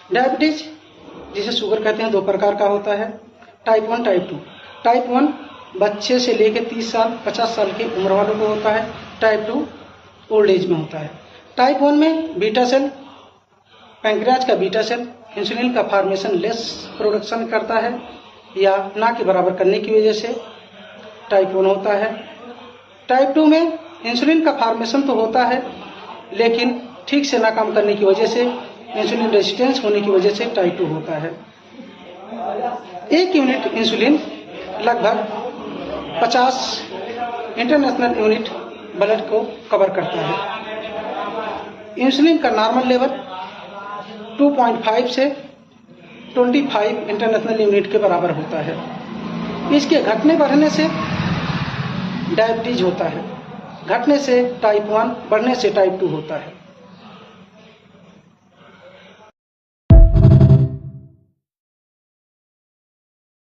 Diabetes जिसे sugar कहते हैं 2 प्रकार का होता है, टाइप 1, टाइप 2। टाइप 1 बच्चे से लेकर 30 साल 50 साल की उम्र वालों को होता है, टाइप 2 ओल्ड एज में होता है। टाइप 1 में बीटा सेल, पैंक्रियाज का बीटा सेल इंसुलिन का फॉर्मेशन लेस प्रोडक्शन करता है या ना के बराबर करने की वजह से टाइप 1 होता है। टाइप 2 में इंसुलिन का फॉर्मेशन तो होता है लेकिन ठीक से ना काम करने की वजह से, इंसुलिन रेजिस्टेंस होने की वजह से टाइप 2 होता है। 1 यूनिट इंसुलिन लगभग 50 इंटरनेशनल यूनिट ब्लड को कवर करता है। इंसुलिन का नॉर्मल लेवल 2.5 से 25 इंटरनेशनल यूनिट के बराबर होता है। इसके घटने बढ़ने से डायबिटीज होता है, घटने से टाइप 1, बढ़ने से टाइप 2 होता है।